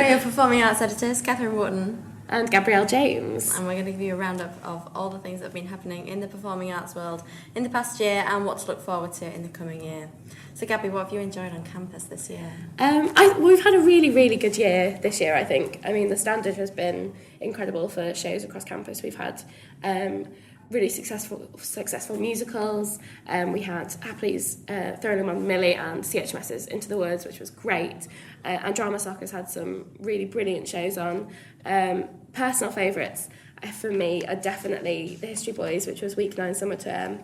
your performing arts editors, Katharine Wooton and Gabrielle James. And we're going to give you a roundup of all the things that have been happening in the performing arts world in the past year and what to look forward to in the coming year. So Gabby, what have you enjoyed on campus this year? We've had a really, really good year this year, I think. I mean, the standard has been incredible for shows across campus. We've had really successful musicals. We had Happy's Throwing Them on Millie and CHMS's Into the Woods, which was great. And Drama Soccer's had some really brilliant shows on. Personal favourites for me are definitely The History Boys, which was week 9 summer term,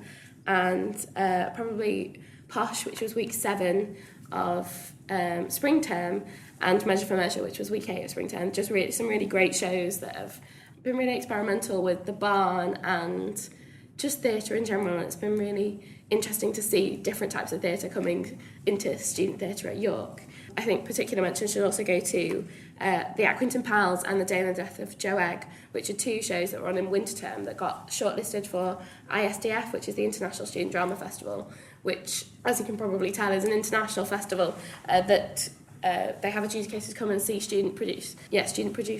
and probably Posh, which was week 7 of spring term, and Measure for Measure, which was week 8 of spring term. Just really, some really great shows that have been really experimental with the barn and just theatre in general. It's been really interesting to see different types of theatre coming into student theatre at York. I think particular mention should also go to The Accrington Pals and The Day and the Death of Joe Egg, which are 2 shows that were on in winter term that got shortlisted for ISDF, which is the International Student Drama Festival, which, as you can probably tell, is an international festival that they have adjudicators come and see student produced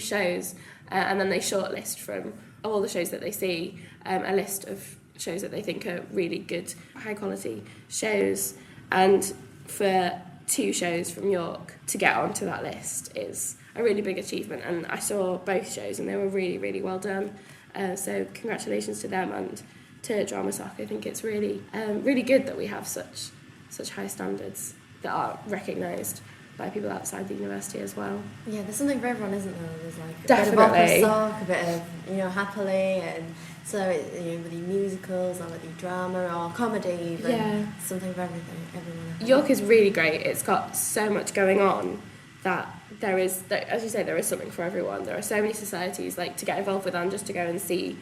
shows, and then they shortlist from all the shows that they see a list of shows that they think are really good, high quality shows. And for 2 shows from York to get onto that list is a really big achievement, and I saw both shows and they were really, really well done. So congratulations to them and to Drama Sock. I think it's really really good that we have such high standards that are recognised by people outside the university as well. Yeah, there's something for everyone, isn't there? There's like definitely a bit of opera sock, a bit of Happily, and so with your musicals or with your drama or comedy, even something for everyone. York is really great. It's got so much going on that there is, as you say, there is something for everyone. There are so many societies like to get involved with and just to go and see.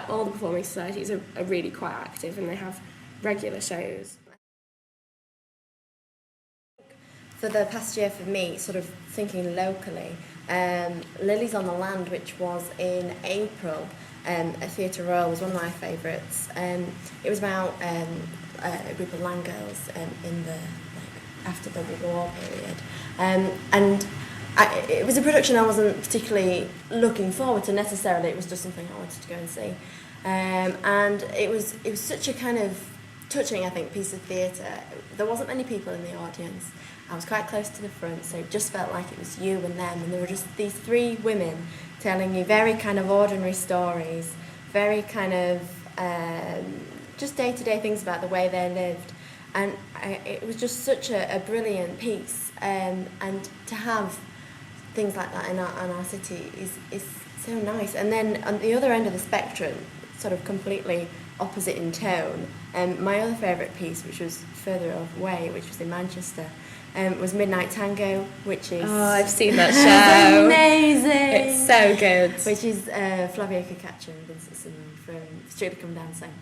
All the performing societies are really quite active and they have regular shows. For the past year for me, sort of thinking locally, Lilies on the Land, which was in April, at Theatre Royal, was one of my favourites. It was about a group of land girls in the after the war period, and it was a production I wasn't particularly looking forward to necessarily. It was just something I wanted to go and see, and it was such a kind of touching, I think, piece of theatre. There wasn't many people in the audience. I was quite close to the front, so it just felt like it was you and them, and there were just these 3 women telling you very kind of ordinary stories, very kind of just day-to-day things about the way they lived, and it was just such a brilliant piece, and to have things like that in our city is so nice. And then on the other end of the spectrum, sort of completely opposite in tone, my other favourite piece, which was further away, which was in Manchester, was Midnight Tango, which is... Oh, I've seen that show. Amazing! It's so good. Which is Flavia Cacacha and Vincent Simon from Strictly Come Dancing.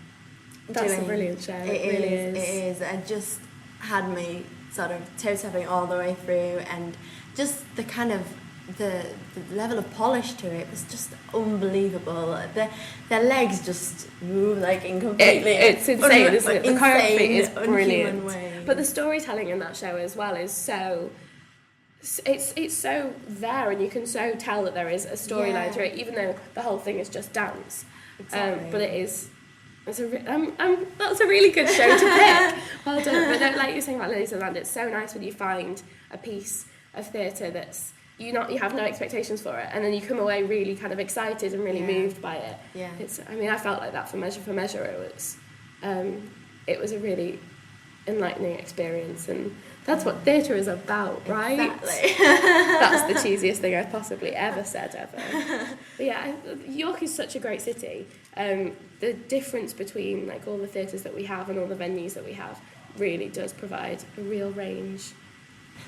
That's a brilliant show. It really is. It is. It just had me sort of toe-tapping all the way through, and just the kind of the level of polish to it was just unbelievable. Their legs just move like in completely... It's insane, isn't it? The choreography is brilliant. Way. But the storytelling in that show as well is so... It's so there, and you can so tell that there is a storyline through it, even though the whole thing is just dance. Exactly. But it is... that's a really good show to pick. Well done. But like you're saying about Lilies of the Land, it's so nice when you find a piece of theatre that's you have no expectations for it, and then you come away really kind of excited and really moved by it. Yeah. I felt like that for Measure. It was a really enlightening experience, and that's what theatre is about, right? Exactly. That's the cheesiest thing I've possibly ever said ever. But yeah, York is such a great city. The difference between like all the theatres that we have and all the venues that we have really does provide a real range.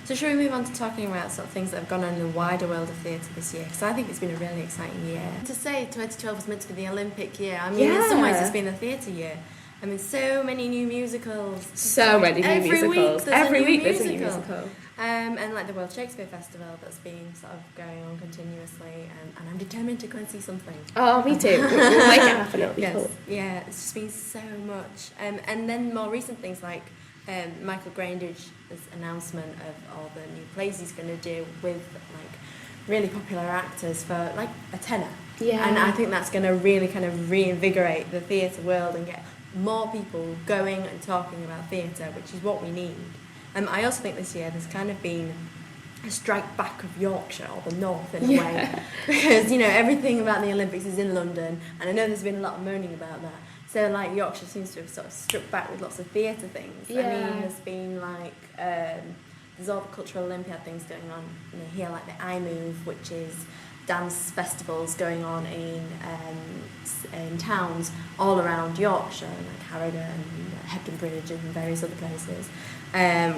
So shall we move on to talking about sort of things that have gone on in the wider world of theatre this year? Because I think it's been a really exciting year. To say 2012 was meant to be the Olympic year, I mean, in some ways it's been a theatre year. I mean, so many new musicals. Every week there's a new musical. And like the World Shakespeare Festival that's been sort of going on continuously, and I'm determined to go and see something. Oh, me too. We'll make it happen, it'll be cool. Yeah, it's just been so much. And then more recent things like Michael Grandage's announcement of all the new plays he's going to do with like really popular actors for like a tenner. Yeah. And I think that's going to really kind of reinvigorate the theatre world and get more people going and talking about theatre, which is what we need. I also think this year there's kind of been a strike back of Yorkshire, or the North in a way, because, you know, everything about the Olympics is in London, and I know there's been a lot of moaning about that. So, like, Yorkshire seems to have sort of struck back with lots of theatre things. Yeah. I mean, there's been, like, there's all the Cultural Olympiad things going on, you know, here, like the I Move, which is dance festivals going on in towns all around Yorkshire, like Harrogate and Hebden Bridge and various other places,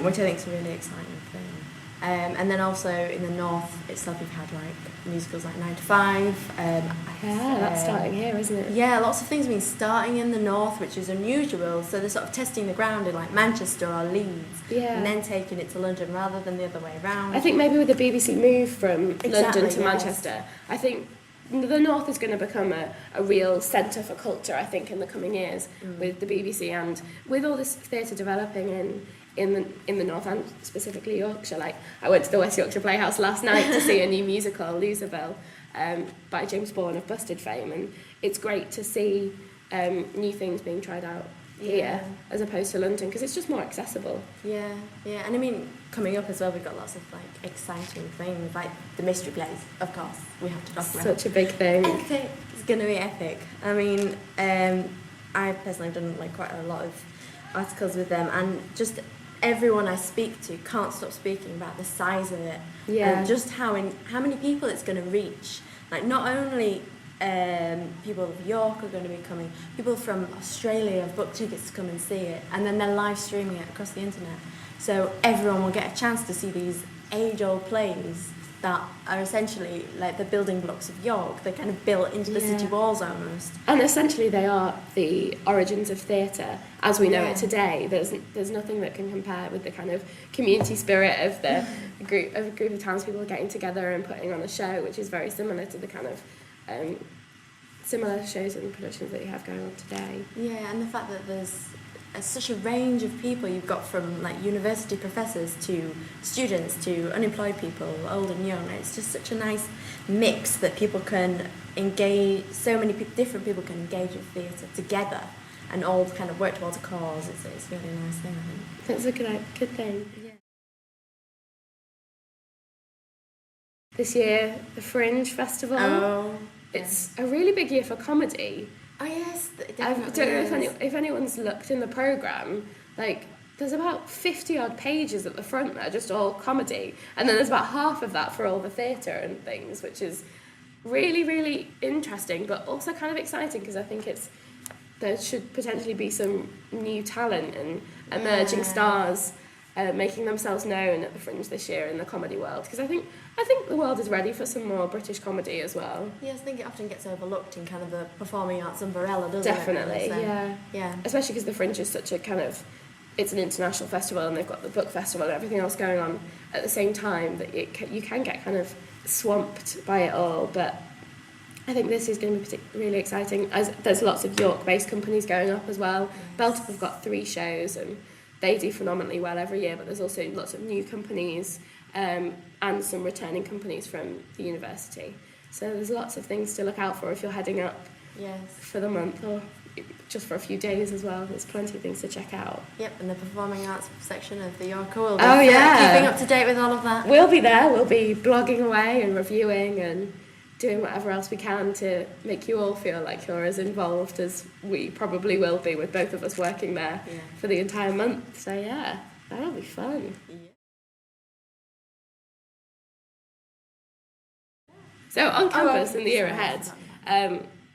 which I think is a really exciting thing. And then also in the north itself, you've had like musicals like 9 to 5. That's starting here, isn't it? Yeah, lots of things have been starting in the north, which is unusual. So they're sort of testing the ground in like Manchester or Leeds, and then taking it to London rather than the other way around. I think maybe with the BBC move from London to Manchester, I think the north is going to become a real centre for culture, I think, in the coming years with the BBC and with all this theatre developing in the north and specifically Yorkshire. Like, I went to the West Yorkshire Playhouse last night to see a new musical, Loserville, by James Bourne of Busted fame, and it's great to see new things being tried out here as opposed to London, because it's just more accessible. Yeah, and I mean, coming up as well, we've got lots of like exciting things, like the Mystery Plays, of course, we have to talk about. Such a big thing. Epic. It's going to be epic. I mean, I've personally done like quite a lot of articles with them, and just everyone I speak to can't stop speaking about the size of it, and just how many people it's going to reach. Like, not only people of York are going to be coming, people from Australia have booked tickets to come and see it, and then they're live streaming it across the internet, so everyone will get a chance to see these age-old plays that are essentially like the building blocks of York. They're kind of built into the city walls almost. And essentially they are the origins of theatre as we know it today. There's nothing that can compare with the kind of community spirit of the group of townspeople getting together and putting on a show, which is very similar to the kind of similar shows and productions that you have going on today. Yeah, and the fact that there's such a range of people. You've got from like university professors to students to unemployed people, old and young. It's just such a nice mix that people can engage, so many different people can engage with theatre together and all kind of work towards a cause. It's a really nice thing, I think. That's a good thing. Yeah. This year, the Fringe Festival. Oh, it's a really big year for comedy. Oh yes, definitely. I don't know if anyone's looked in the programme, like there's about 50 odd pages at the front there, just all comedy, and then there's about half of that for all the theatre and things, which is really, really interesting, but also kind of exciting, because I think there should potentially be some new talent and emerging stars making themselves known at the Fringe this year in the comedy world, because I think the world is ready for some more British comedy as well. Yes, I think it often gets overlooked in kind of the performing arts umbrella, doesn't it? Definitely, yeah. Especially because the Fringe is such a kind of, it's an international festival, and they've got the book festival and everything else going on at the same time, that you can get kind of swamped by it all. But I think this is going to be really exciting, as there's lots of York-based companies going up as well. Yes. Beltup have got 3 shows, and they do phenomenally well every year, but there's also lots of new companies and some returning companies from the university. So there's lots of things to look out for if you're heading up for the month, or just for a few days as well. There's plenty of things to check out. Yep, and the performing arts section of the Yorker will be keeping up to date with all of that. We'll be there, we'll be blogging away and reviewing and doing whatever else we can to make you all feel like you're as involved as we probably will be, with both of us working there for the entire month. So yeah, that'll be fun. Yeah. So on campus in the year ahead,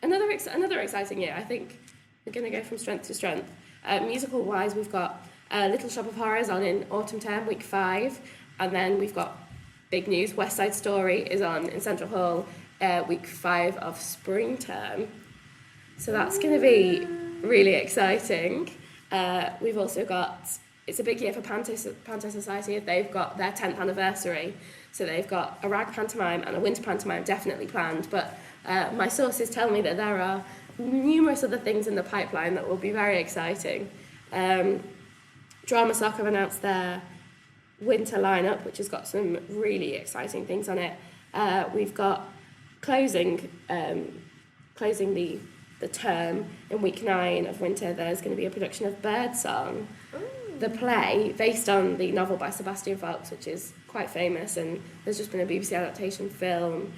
another exciting year. I think we're going to go from strength to strength. Musical-wise, we've got Little Shop of Horrors on in autumn term, week 5, and then we've got big news, West Side Story is on in Central Hall, week 5 of spring term. So that's going to be really exciting. We've also got, it's a big year for Panto Society. They've got their 10th anniversary. So they've got a rag pantomime and a winter pantomime definitely planned. But my sources tell me that there are numerous other things in the pipeline that will be very exciting. Drama Sock have announced their winter lineup, which has got some really exciting things on it. We've got closing the term in week 9 of winter. There's going to be a production of Birdsong, the play based on the novel by Sebastian Faulks, which is quite famous, and there's just been a BBC adaptation film.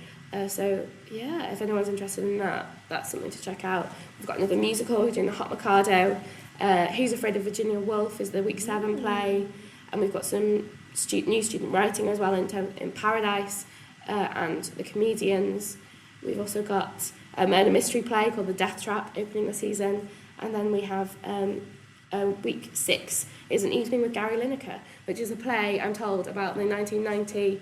So yeah, if anyone's interested in that, that's something to check out. We've got another musical. We're doing the Hot Mikado. Who's Afraid of Virginia Woolf is the week 7 play, and we've got some new student writing as well in Paradise and The Comedians. We've also got a murder mystery play called The Death Trap opening the season, and then we have week 6 is An Evening with Gary Lineker, which is a play, I'm told, about the 1990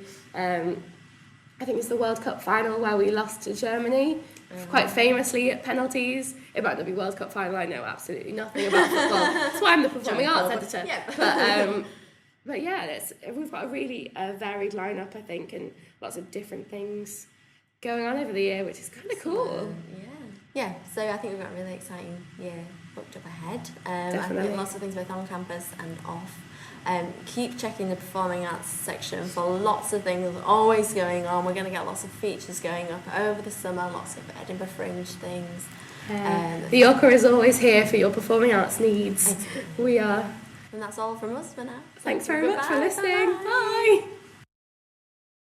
I think it's the World Cup final where we lost to Germany, quite famously at penalties. It might not be World Cup final, I know absolutely nothing about football. That's why I'm the performing arts editor. Yeah. But yeah, we've got a really varied lineup, I think, and lots of different things going on over the year, which is kind of cool. Yeah, so I think we've got a really exciting year booked up ahead. Definitely. I think lots of things both on campus and off. Keep checking the performing arts section for lots of things always going on. We're going to get lots of features going up over the summer, lots of Edinburgh Fringe things. The Orca is always here for your performing arts needs. We are. And that's all from us for now. Thanks very much for listening. Bye.